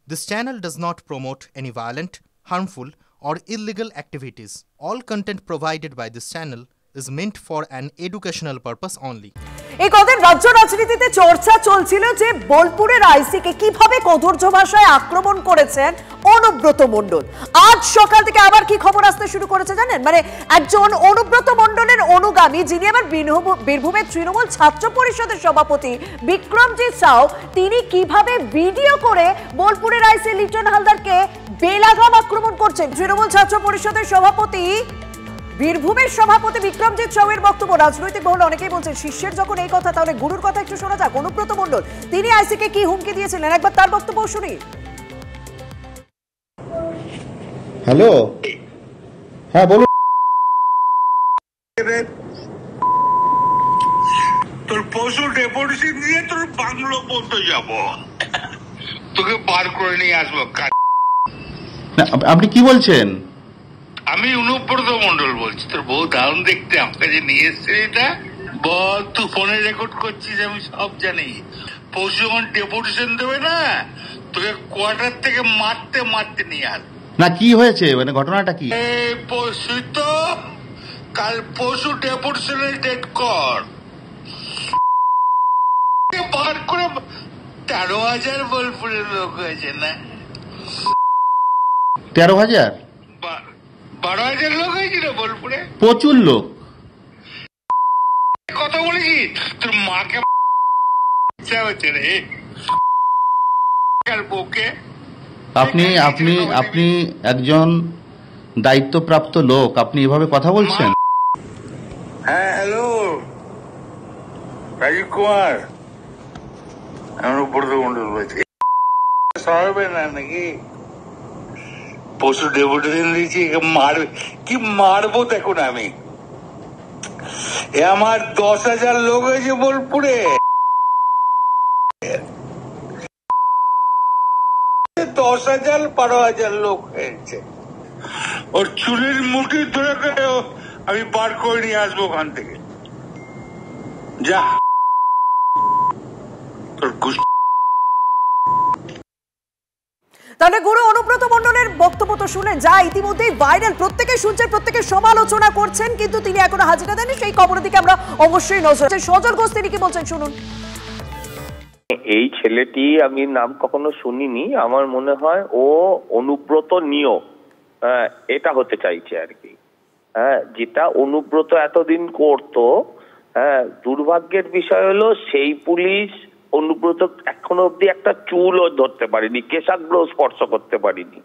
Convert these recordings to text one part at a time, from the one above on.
This channel does not promote any violent, harmful, or illegal activities. All content provided by this channel is meant for an educational purpose only. এই কদিন রাজ্য রাজনীতিতে চর্চা চলছিল যে বোলপুরের আইসিকে কিভাবে কদর্য ভাষায় আক্রমণ করেছেন অনুব্রত মণ্ডল। আজ সকাল থেকে আবার কি খবর আসতে শুরু করেছে জানেন? মানে একজন অনুব্রত মণ্ডলের অনুগামী, যিনি আবার বীরভূমের তৃণমূল ছাত্র পরিষদের সভাপতি বিক্রমজিৎ সাউ, তিনি কিভাবে ভিডিও করে বোলপুরের আইসি লিটন হালদারকে বেলাগাম আক্রমণ করছেন। তৃণমূল ছাত্র পরিষদের সভাপতি বীরভূমের সভাপতি বিক্রমজিৎ সাউয়ের বক্তব্য। রাজনৈতিক মহলে অনেকেই বলছেন শিষ্যের যখন এই কথা, তাহলে গুরুর কথা একটু শোনা যাক। অনুব্রত মণ্ডল তিনি আইসিকে কি হুমকি দিয়েছিলেন, একবার তার বক্তব্য শুনি। হ্যালো, হ্যাঁ বলুন। তোর পশু ডেপুটেশন দিয়ে তোর বাংলো বলতে যাব, তোকে বার করে নিয়ে আসবো। আপনি কি বলছেন? আমি অনুব্রত মণ্ডল বলছি। তোর বউ দারুণ দেখতে, আমাকে যে নিয়ে এসছে এটা বল। তুই ফোনে রেকর্ড করছিস, আমি সব জানি। পশু যখন ডেপুটেশন দেবে না, তোকে কোয়ার্টার থেকে মারতে মারতে নিয়ে আস। না কি হয়েছে, মানে ঘটনাটা কি? পশু তো কাল পশু ডেপুটেশনের ডেট কর বার করে 13,000 বোলপুরের লোক হয়েছে না? 13,000? 12,000 লোক হয়েছিল বোলপুরে, প্রচুর লোক। কথা বলেছি তোর মাকে ইচ্ছা হচ্ছে রে বউকে। আপনি আপনি আপনি একজন দায়িত্বপ্রাপ্ত লোক, আপনি এভাবে কথা বলছেন? হ্যাঁ, হ্যালো রাজীব কুমার, আমি অনুব্রত মণ্ডল বলছি। সরবে না নাকি? পশু ডেপুটেশন দিয়েছি, মারবে কি? মারবো দেখুন আমি। আমার 10,000 লোক হয়েছে বোলপুরে, 10,000 12,000 লোক হয়েছে। ওর চুলের মুঠি ধরে আমি বার করে নিয়ে আসবো ওখান থেকে। যা তোর তাহলে গুরু অনুব্রত মণ্ডলের বক্তব্য তো শুনলেন, যা ইতিমধ্যেই ভাইরাল, প্রত্যেকে শুনছেন, প্রত্যেকে সমালোচনা করছেন, কিন্তু তিনি এখনো হাজিরা দেননি। সেই খবরের দিকে আমরা অবশ্যই নজর। সজল ঘোষ তিনি কি বলছেন শুনুন। এই ছেলেটি আমি নাম কখনো শুনিনি, আমার মনে হয় ও অনুব্রত নিও এটা হতে চাইছে আর কি। হ্যাঁ, যেটা অনুব্রত এতদিন করতো। হ্যাঁ, দুর্ভাগ্যের বিষয় হলো সেই পুলিশ অনুব্রত এখনো অব্দি একটা চুলও ধরতে পারিনি, কেশাগ্র স্পর্শ করতে পারিনি,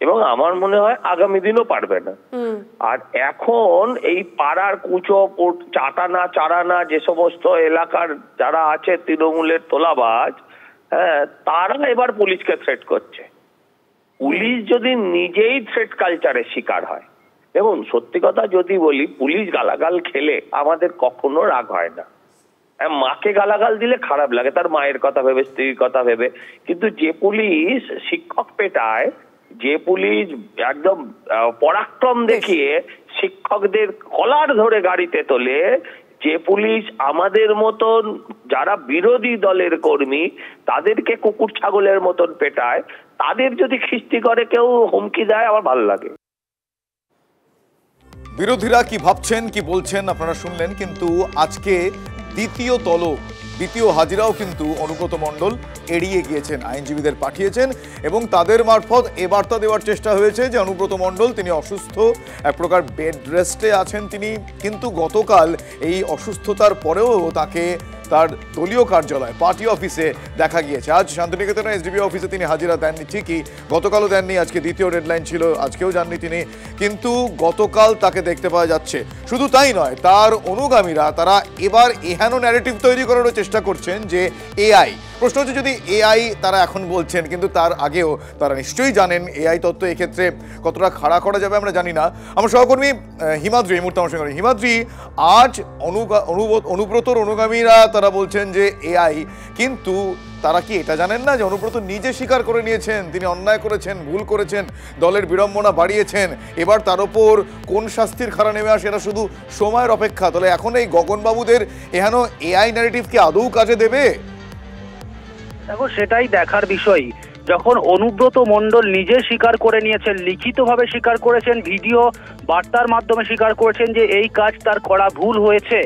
এবং আমার মনে হয় আগামী দিনও পারবে না। আর এখন এই পাড়ার কুচো চাটানা যে সমস্ত এলাকার যারা আছে তৃণমূলের তোলাবাজ, হ্যাঁ, তারা এবার পুলিশকে থ্রেট করছে। পুলিশ যদি নিজেই থ্রেট কালচারের শিকার হয়, দেখুন সত্যি কথা যদি বলি, পুলিশ গালাগাল খেলে আমাদের কখনো রাগ হয় না। মাকে গালাগাল দিলে খারাপ লাগে, তার মায়ের কথা ভেবে, স্ত্রীর কথা ভেবে। কিন্তু যে পুলিশ শিক্ষক পেটায়, যে পুলিশ একদম পরাক্রম দেখিয়ে শিক্ষকদের কলার ধরে গাড়িতে তোলে, যে পুলিশ আমাদের মতন যারা বিরোধী দলের কর্মী তাদেরকে কুকুর ছাগলের মতন পেটায়, তাদের যদি খিস্তি করে কেউ হুমকি দেয়, আমার ভালো লাগে। বিরোধীরা কি ভাবছেন, কি বলছেন আপনারা শুনলেন, কিন্তু আজকে দ্বিতীয় হাজিরাও কিন্তু অনুব্রত মণ্ডল এড়িয়ে গিয়েছেন, আইনজীবীদের পাঠিয়েছেন এবং তাদের মারফত এ বার্তা দেওয়ার চেষ্টা হয়েছে যে অনুব্রত মণ্ডল তিনি অসুস্থ, এক প্রকার বেড রেস্টে আছেন তিনি। কিন্তু গতকাল এই অসুস্থতার পরেও তাকে তার দলীয় কার্যালয় পার্টি অফিসে দেখা গিয়েছে। আজ শান্তিনিকেতনে এসডিপি অফিসে তিনি হাজিরা দেননি ঠিকই, গতকালও দেননি, আজকে দ্বিতীয় ডেডলাইন ছিল, আজকেও যাননি তিনি, কিন্তু গতকাল তাকে দেখতে পাওয়া যাচ্ছে। শুধু তাই নয়, তার অনুগামীরা তারা এবার এহেন ন্যারেটিভ তৈরি করারও চেষ্টা করছেন যে এআই। প্রশ্ন হচ্ছে যদি এআই তারা এখন বলছেন, কিন্তু তার আগেও তারা নিশ্চয়ই জানেন এআই তত্ত্ব এক্ষেত্রে কতটা খাড়া করা যাবে আমরা জানি না। আমার সহকর্মী হিমাদ্রি এই মুহূর্তে আমার সঙ্গে। হিমাদ্রি, আজ অনুব্রতর অনুগামীরা তারা বলছেন যে এআই, কিন্তু তারা কি এটা জানেন না যে অনুব্রত নিজে স্বীকার করে নিয়েছেন তিনি অন্যায় করেছেন, ভুল করেছেন, দলের বিড়ম্বনা বাড়িয়েছেন। এবার তার ওপর কোন শাস্তির খাড়া নেমে আসে এটা শুধু সময়ের অপেক্ষা। তাহলে এখন এই গগনবাবুদের এহেন এআই ন্যারেটিভ কি আদৌ কাজে দেবে? দেখো, সেটাই দেখার বিষয়। যখন অনুব্রত মণ্ডল নিজে স্বীকার করে নিয়েছেন, লিখিতভাবে স্বীকার করেছেন, ভিডিও বার্তার মাধ্যমে স্বীকার করেছেন যে এই কাজ তার করা ভুল হয়েছে,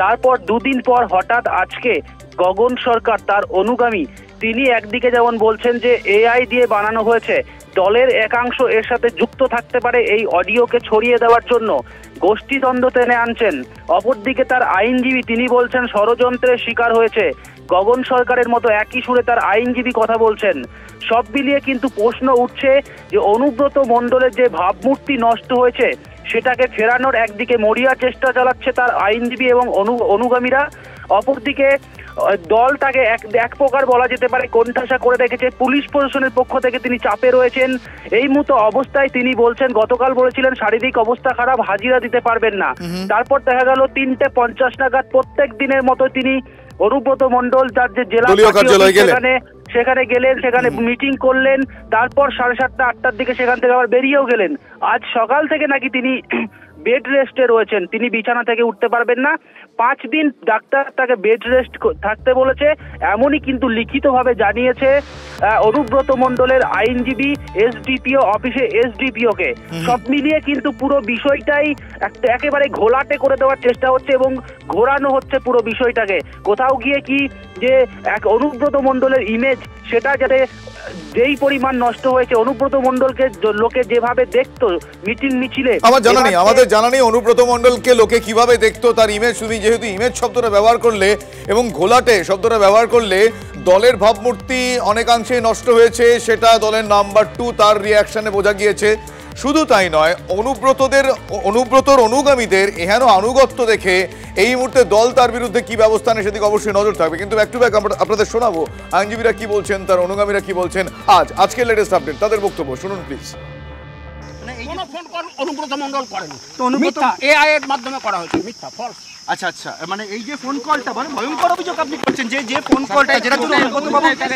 তারপর দুদিন পর হঠাৎ আজকে গগন সরকার তার অনুগামী তিনি একদিকে যেমন বলছেন যে এআই দিয়ে বানানো হয়েছে, দলের একাংশ এর সাথে যুক্ত থাকতে পারে এই অডিওকে ছড়িয়ে দেওয়ার জন্য গোষ্ঠীদ্বন্দ্ব টেনে আনছেন, অপরদিকে তার আইনজীবী তিনি বলছেন ষড়যন্ত্রের শিকার হয়েছে, গগন সরকারের মতো একই সুরে তার আইনজীবী কথা বলছেন। সব মিলিয়ে কিন্তু প্রশ্ন উঠছে যে অনুব্রত মণ্ডলের যে ভাবমূর্তি নষ্ট হয়েছে সেটাকে ফেরানোর একদিকে মরিয়া চেষ্টা চালাচ্ছে তার আইনজীবী এবং অনুগামীরা, অপরদিকে দল তাকে এক প্রকার বলা যেতে পারে কোণঠাসা করে রেখেছে। পুলিশ প্রশাসনের পক্ষ থেকে তিনি চাপে রয়েছেন। এই মতো অবস্থায় তিনি বলছেন, গতকাল বলেছিলেন শারীরিক অবস্থা খারাপ, হাজিরা দিতে পারবেন না, তারপর দেখা গেল 3:50 নাগাদ প্রত্যেক দিনের মতো তিনি অনুব্রত মণ্ডল তার যে জেলা সেখানে গেলেন, সেখানে মিটিং করলেন, তারপর 7:30 8টার দিকে সেখান থেকে আবার বেরিয়েও গেলেন। আজ সকাল থেকে নাকি তিনি বেড রেস্টে রয়েছেন, তিনি বিছানা থেকে উঠতে পারবেন না, 5 দিন ডাক্তার তাকে বেড রেস্ট থাকতে বলেছে, এমনই কিন্তু লিখিতভাবে জানিয়েছে অনুব্রত মণ্ডলের আইনজীবী এসডিপিও অফিসে এসডিপিও কে। সব মিলিয়ে কিন্তু পুরো বিষয়টাই একেবারে ঘোলাটে করে দেওয়ার চেষ্টা হচ্ছে এবং ঘোরানো হচ্ছে পুরো বিষয়টাকে। কোথাও গিয়ে কি যে এক অনুব্রত মণ্ডলের ইমেজ সেটা যাতে যেই পরিমাণ নষ্ট হয়েছে, অনুব্রত মণ্ডলকে লোকে যেভাবে দেখতো মিটিং মিছিলে, আমাদের জানা নেই অনুব্রত মণ্ডলকে লোকে কিভাবে দেখতো, তার ইমেজ, শুধু যেহেতু ইমেজ শব্দটা ব্যবহার করলে এবং ঘোলাটে শব্দটা ব্যবহার করলে দলের ভাবমূর্তি অনেকাংশেই নষ্ট হয়েছে, সেটা দলের নাম্বার 2 তার রিয়াকশনে বোঝা গিয়েছে। শুধু তাই নয়, অনুব্রতর অনুগামীদের এহেন আনুগত্য দেখে এই মুহূর্তে দল তার বিরুদ্ধে কি ব্যবস্থা নেয় সেদিকে অবশ্যই নজর থাকবে। কিন্তু ব্যাক টু ব্যাক আপনাদের শোনাবো আইনজীবীরা কি বলছেন, তার অনুগামীরা কি বলছেন। আজকের লেটেস্ট আপডেট, তাদের বক্তব্য শুনুন please. Phone call Anubrata Mondal করেন, তো মিথ্যা এআই এর মাধ্যমে করা হয়েছে, মিথ্যা ফলস। আচ্ছা, মানে এই যে ফোন কলটা মানে ভয়ঙ্কর অভিযোগ আপনি করছেন, যে ফোন কলটা যেটা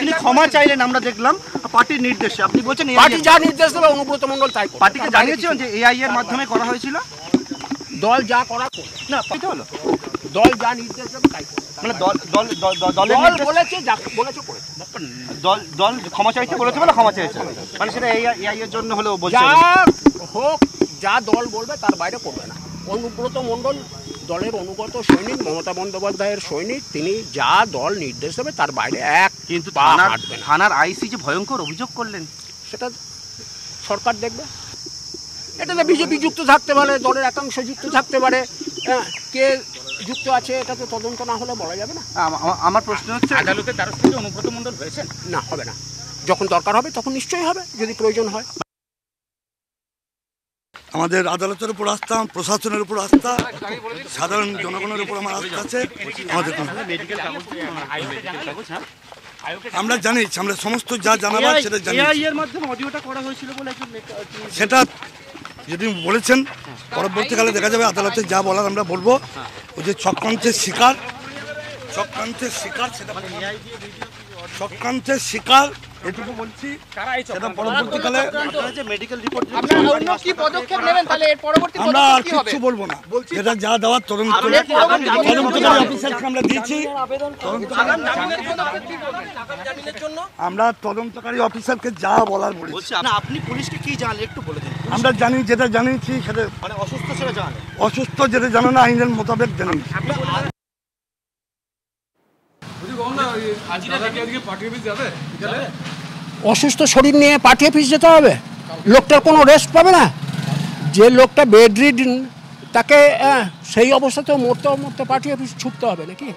তিনি ক্ষমা চাইলেন আমরা দেখলাম পার্টির নির্দেশে, আপনি বলছেন পার্টি যা নির্দেশ দেবে অনুব্রত মণ্ডল তাই করবে। পার্টিকে জানিয়েছেন যে এআই এর মাধ্যমে করা হয়েছিল, দল যা করা না পাইতে হলো, দল যা নির্দেশ দেবে তাই করবে, মানে দলের বলেছে যা বলেছে করে দল ক্ষমা চাইতে বলেছে বলে ক্ষমা চাইছে, মানে সেটা এআই এর জন্য হলো বলছে হোক, যা দল বলবে তার বাইরে করবে না। অনুব্রত মণ্ডল দলের অনুগত সৈনিক, মমতা বন্দ্যোপাধ্যায়ের সৈনিক, তিনি যা দল নির্দেশ দেবে তার বাইরে কিন্তু থানার আইসি যে ভয়ঙ্কর অভিযোগ করলেন সেটা সরকার দেখবে। এটাতে বিজেপি যুক্ত থাকতে পারে, দলের একাংশ যুক্ত থাকতে পারে, কে যুক্ত আছে এটা তো তদন্ত না হলে বলা যাবে না। আমার প্রশ্ন হচ্ছে, আদালতের দ্বারস্থ থেকে অনুব্রত মণ্ডল হয়েছেন? না, হবে না, যখন দরকার হবে তখন নিশ্চয়ই হবে, যদি প্রয়োজন হয়। আমাদের আদালতের উপর আস্থা, প্রশাসনের উপর আস্থা, সাধারণ জনগণের উপর আমার আস্থা আছে। আমাদের আমরা জানি, আমরা সমস্ত যা জানাবার সেটা জানি। সেটা যদি বলেছেন পরবর্তীকালে দেখা যাবে, আদালতে যা বলার আমরা বলবো। ওই যে চক্রান্তের শিকার এটুকু বলছি, সেটা পরবর্তীকালে আমরা আর কিছু বলবো না, যেটা যা দেওয়ার তদন্তকারী অফিসারকে আমরা দিয়েছি, আমরা তদন্তকারী অফিসারকে যা বলার বলেছি। আপনি পুলিশকে কি জানালেন একটু বলে দিন। আমরা জানি, যেটা জানিয়েছি সেটা মানে অসুস্থ সেটা জানেন, অসুস্থ যেটা জানানো আইনের মোতাবেক জানিয়েছি। অসুস্থ শরীর নিয়ে পার্টি অফিস যেতে হবে, লোকটার কোনো রেস্ট পাবে না। যে লোকটা বেড রিডেন তাকে সেই অবস্থাতেও মরতে পার্টি অফিস ছুটতে হবে নাকি?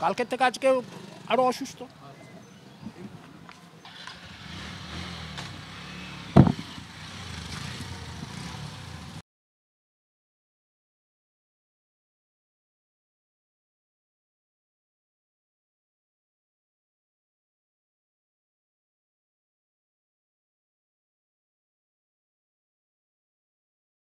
কালকের থেকে আজকে আরো অসুস্থ।